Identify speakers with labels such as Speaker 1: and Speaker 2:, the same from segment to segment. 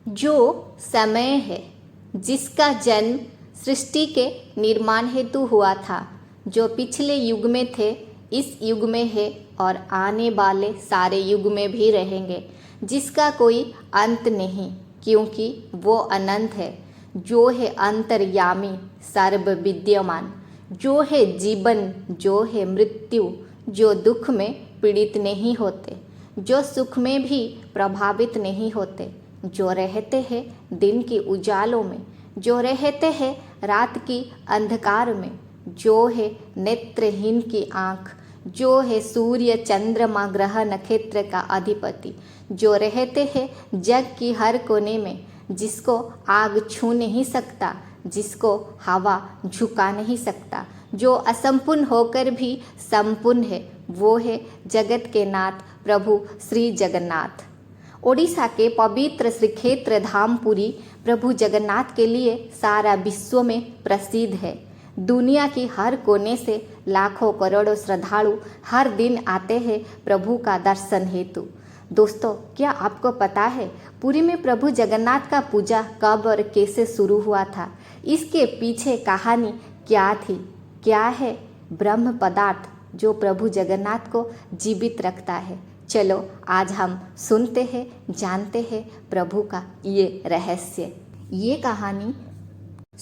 Speaker 1: जो समय है, जिसका जन्म सृष्टि के निर्माण हेतु हुआ था, जो पिछले युग में थे, इस युग में है और आने वाले सारे युग में भी रहेंगे, जिसका कोई अंत नहीं, क्योंकि वो अनंत है। जो है अंतर्यामी, सर्व विद्यमान, जो है जीवन, जो है मृत्यु, जो दुख में पीड़ित नहीं होते, जो सुख में भी प्रभावित नहीं होते, जो रहते हैं दिन की उजालों में, जो रहते हैं रात की अंधकार में, जो है नेत्रहीन की आँख, जो है सूर्य चंद्रमा ग्रह नक्षत्र का अधिपति, जो रहते हैं जग की हर कोने में, जिसको आग छू नहीं सकता, जिसको हवा झुका नहीं सकता, जो असंपूर्ण होकर भी संपूर्ण है, वो है जगत के नाथ प्रभु श्री जगन्नाथ। ओडिशा के पवित्र श्री क्षेत्र धामपुरी प्रभु जगन्नाथ के लिए सारा विश्व में प्रसिद्ध है। दुनिया की हर कोने से लाखों करोड़ों श्रद्धालु हर दिन आते हैं प्रभु का दर्शन हेतु। दोस्तों, क्या आपको पता है पुरी में प्रभु जगन्नाथ का पूजा कब और कैसे शुरू हुआ था? इसके पीछे कहानी क्या थी? क्या है ब्रह्म पदार्थ जो प्रभु जगन्नाथ को जीवित रखता है? चलो आज हम सुनते हैं, जानते हैं प्रभु का ये रहस्य। ये कहानी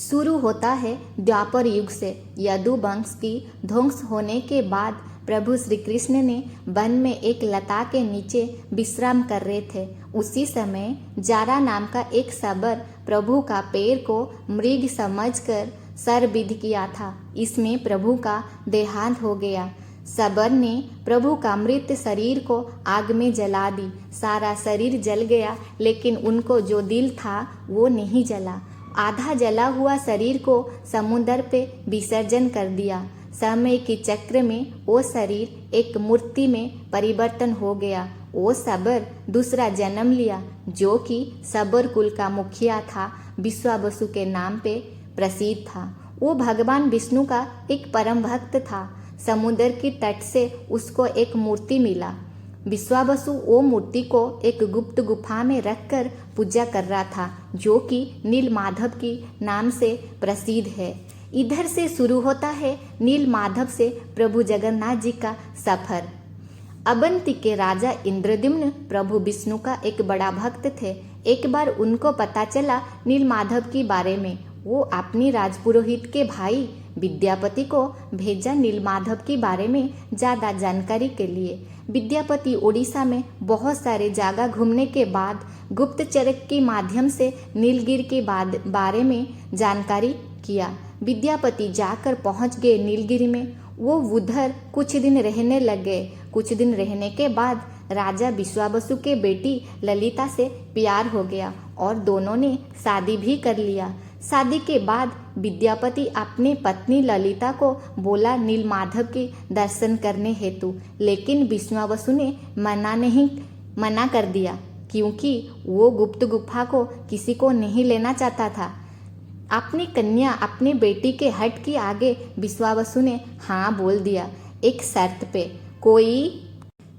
Speaker 1: शुरू होता है द्वापर युग से। यदु वंश की ध्वंस होने के बाद प्रभु श्री कृष्ण ने वन में एक लता के नीचे विश्राम कर रहे थे। उसी समय जारा नाम का एक शबर प्रभु का पैर को मृग समझकर सरविध किया था। इसमें प्रभु का देहांत हो गया। शबर ने प्रभु का मृत शरीर को आग में जला दी। सारा शरीर जल गया, लेकिन उनको जो दिल था वो नहीं जला। आधा जला हुआ शरीर को समुद्र पे विसर्जन कर दिया। समय के चक्र में वो शरीर एक मूर्ति में परिवर्तन हो गया। वो शबर दूसरा जन्म लिया, जो कि शबर कुल का मुखिया था, विश्वावसु के नाम पे प्रसिद्ध था। वो भगवान विष्णु का एक परम भक्त था। समुद्र की तट से उसको एक मूर्ति मिला। विश्वावसु वो मूर्ति को एक गुप्त गुफा में रखकर पूजा कर रहा था, जो कि नीलमाधव की नाम से प्रसिद्ध है। इधर से शुरू होता है नीलमाधव से प्रभु जगन्नाथ जी का सफर। अवंती के राजा इंद्रद्युम्न प्रभु विष्णु का एक बड़ा भक्त थे। एक बार उनको पता चला नीलमाधव के बारे में। वो अपनी राजपुरोहित के भाई विद्यापति को भेजा नीलमाधव के बारे में ज़्यादा जानकारी के लिए। विद्यापति ओडिशा में बहुत सारे जगह घूमने के बाद गुप्तचर के माध्यम से नीलगिरी के बारे में जानकारी किया। विद्यापति जाकर पहुंच गए नीलगिरी में। वो उधर कुछ दिन रहने लग गए। कुछ दिन रहने के बाद राजा विश्वावसु के बेटी ललिता से प्यार हो गया और दोनों ने शादी भी कर लिया। शादी के बाद विद्यापति अपनी पत्नी ललिता को बोला नीलमाधव के दर्शन करने हेतु, लेकिन विश्वावसु ने मना कर दिया, क्योंकि वो गुप्त गुफा को किसी को नहीं लेना चाहता था। अपनी कन्या अपनी बेटी के हट के आगे विश्वावसु ने हाँ बोल दिया, एक शर्त पे।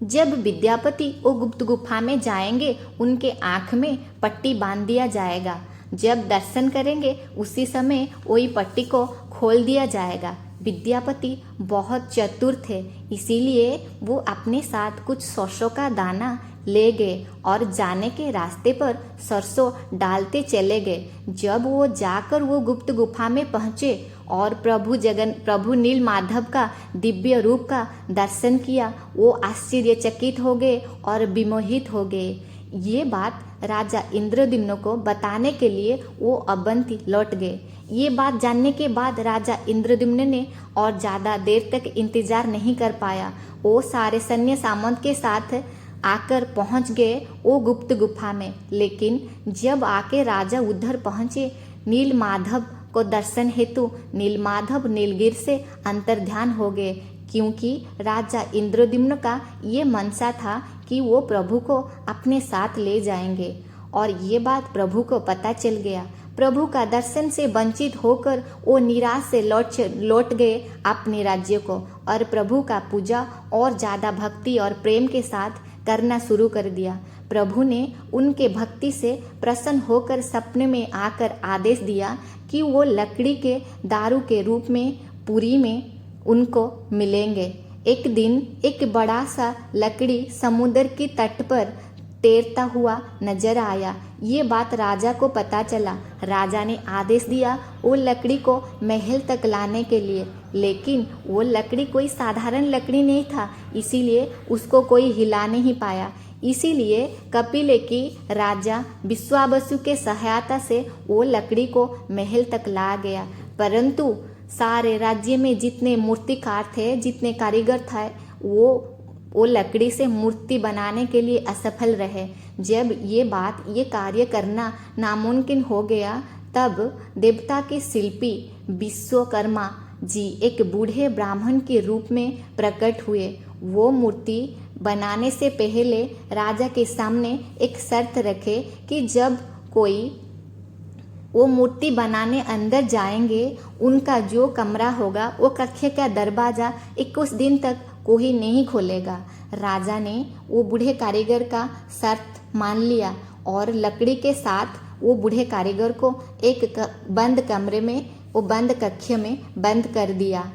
Speaker 1: जब विद्यापति वो गुप्त गुफा में जाएंगे, उनके आँख में पट्टी बांध दिया जाएगा। जब दर्शन करेंगे उसी समय वही पट्टी को खोल दिया जाएगा। विद्यापति बहुत चतुर थे, इसीलिए वो अपने साथ कुछ सरसों का दाना ले गए और जाने के रास्ते पर सरसों डालते चले गए। जब वो जाकर वो गुप्त गुफा में पहुँचे और प्रभु नीलमाधव का दिव्य रूप का दर्शन किया, वो आश्चर्यचकित हो गए और विमोहित हो गए। ये बात राजा इंद्रद्युम्न को बताने के लिए वो अवंती लौट गए। ये बात जानने के बाद राजा इंद्रद्युम्न ने और ज़्यादा देर तक इंतजार नहीं कर पाया। वो सारे सैन्य सामंत के साथ आकर पहुंच गए वो गुप्त गुफा में। लेकिन जब आके राजा उधर पहुंचे नीलमाधव को दर्शन हेतु, नीलमाधव नीलगिरी से अंतर्ध्यान हो गए, क्योंकि राजा इंद्रद्युम्न का ये मनसा था कि वो प्रभु को अपने साथ ले जाएंगे। और ये बात प्रभु को पता चल गया। प्रभु का दर्शन से वंचित होकर वो निराश से लौट गए अपने राज्य को और प्रभु का पूजा और ज़्यादा भक्ति और प्रेम के साथ करना शुरू कर दिया। प्रभु ने उनके भक्ति से प्रसन्न होकर सपने में आकर आदेश दिया कि वो लकड़ी के दारू के रूप में पुरी में उनको मिलेंगे। एक दिन एक बड़ा सा लकड़ी समुद्र के तट पर तैरता हुआ नजर आया। ये बात राजा को पता चला। राजा ने आदेश दिया वो लकड़ी को महल तक लाने के लिए, लेकिन वो लकड़ी कोई साधारण लकड़ी नहीं था, इसीलिए उसको कोई हिला नहीं पाया। इसीलिए कपिले की राजा विश्वावसु के सहायता से वो लकड़ी को महल तक ला गया, परंतु सारे राज्य में जितने मूर्तिकार थे, जितने कारीगर थे, वो लकड़ी से मूर्ति बनाने के लिए असफल रहे। जब ये कार्य करना नामुमकिन हो गया, तब देवता के शिल्पी विश्वकर्मा जी एक बूढ़े ब्राह्मण के रूप में प्रकट हुए। वो मूर्ति बनाने से पहले राजा के सामने एक शर्त रखे कि जब कोई वो मूर्ति बनाने अंदर जाएंगे, उनका जो कमरा होगा वो कक्ष का दरवाज़ा 21 दिन तक कोई नहीं खोलेगा। राजा ने वो बूढ़े कारीगर का शर्त मान लिया और लकड़ी के साथ वो बूढ़े कारीगर को एक बंद कमरे में, वो बंद कक्ष में बंद कर दिया।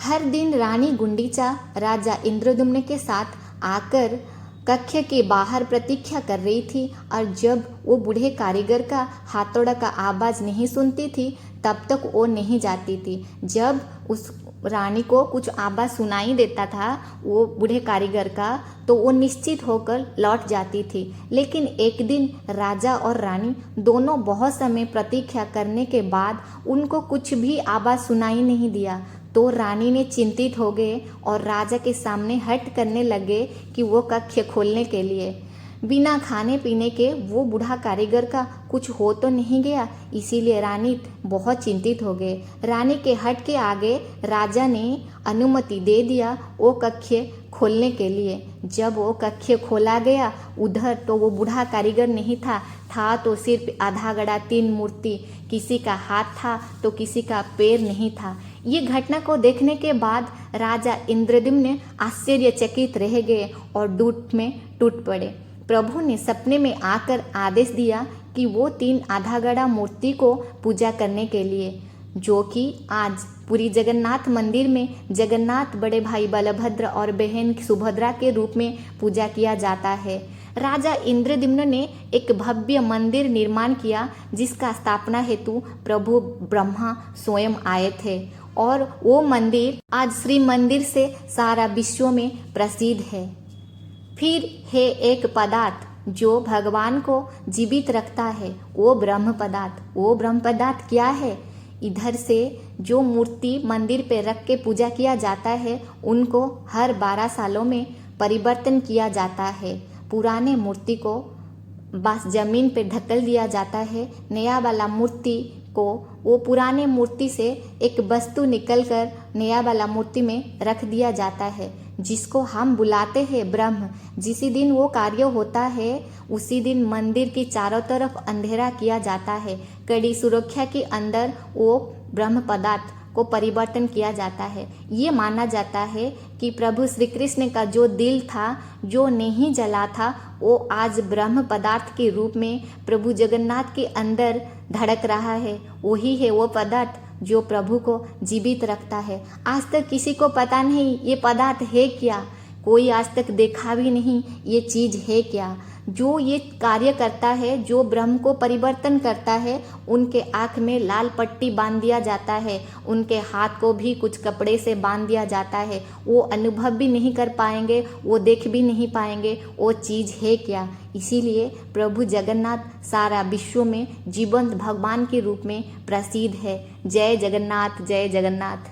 Speaker 1: हर दिन रानी गुंडीचा राजा इंद्रद्युम्न के साथ आकर कक्ष के बाहर प्रतीक्षा कर रही थी, और जब वो बूढ़े कारीगर का हाथौड़ा का आवाज़ नहीं सुनती थी तब तक वो नहीं जाती थी। जब उस रानी को कुछ आवाज़ सुनाई देता था वो बूढ़े कारीगर का, तो वो निश्चित होकर लौट जाती थी। लेकिन एक दिन राजा और रानी दोनों बहुत समय प्रतीक्षा करने के बाद उनको कुछ भी आवाज़ सुनाई नहीं दिया, तो रानी ने चिंतित हो गए और राजा के सामने हट करने लगे कि वो कक्ष खोलने के लिए। बिना खाने पीने के वो बूढ़ा कारीगर का कुछ हो तो नहीं गया, इसीलिए रानी बहुत चिंतित हो गए। रानी के हट के आगे राजा ने अनुमति दे दिया वो कक्ष खोलने के लिए। जब वो कक्ष खोला गया, उधर तो वो बूढ़ा कारीगर नहीं था तो सिर्फ आधा गड़ा 3 मूर्ति, किसी का हाथ था तो किसी का पैर नहीं था। ये घटना को देखने के बाद राजा इंद्रद्युम्न आश्चर्यचकित रह गए और दुख में टूट पड़े। प्रभु ने सपने में आकर आदेश दिया कि वो 3 आधा गड़ा मूर्ति को पूजा करने के लिए, जो कि आज पूरी जगन्नाथ मंदिर में जगन्नाथ बड़े भाई बलभद्र और बहन सुभद्रा के रूप में पूजा किया जाता है। राजा इंद्रद्युम्न ने एक भव्य मंदिर निर्माण किया, जिसका स्थापना हेतु प्रभु ब्रह्मा स्वयं आए थे, और वो मंदिर आज श्री मंदिर से सारा विश्व में प्रसिद्ध है। फिर है एक पदार्थ जो भगवान को जीवित रखता है, वो ब्रह्म पदार्थ। वो ब्रह्म पदार्थ क्या है? इधर से जो मूर्ति मंदिर पे रख के पूजा किया जाता है, उनको हर 12 सालों में परिवर्तन किया जाता है। पुराने मूर्ति को बस जमीन पे ढकल दिया जाता है, नया वाला मूर्ति को वो पुराने मूर्ति से एक वस्तु निकलकर नया वाला मूर्ति में रख दिया जाता है, जिसको हम बुलाते हैं ब्रह्म। जिस दिन वो कार्य होता है, उसी दिन मंदिर की चारों तरफ अंधेरा किया जाता है। कड़ी सुरक्षा के अंदर वो ब्रह्म पदार्थ को परिवर्तन किया जाता है। ये माना जाता है कि प्रभु श्री कृष्ण का जो दिल था, जो नहीं जला था, वो आज ब्रह्म पदार्थ के रूप में प्रभु जगन्नाथ के अंदर धड़क रहा है। वही है वो पदार्थ जो प्रभु को जीवित रखता है। आज तक किसी को पता नहीं ये पदार्थ है क्या, कोई आज तक देखा भी नहीं ये चीज़ है क्या। जो ये कार्य करता है, जो ब्रह्म को परिवर्तन करता है, उनके आँख में लाल पट्टी बांध दिया जाता है, उनके हाथ को भी कुछ कपड़े से बांध दिया जाता है। वो अनुभव भी नहीं कर पाएंगे, वो देख भी नहीं पाएंगे वो चीज़ है क्या। इसीलिए प्रभु जगन्नाथ सारा विश्व में जीवंत भगवान के रूप में प्रसिद्ध है। जय जगन्नाथ, जय जगन्नाथ।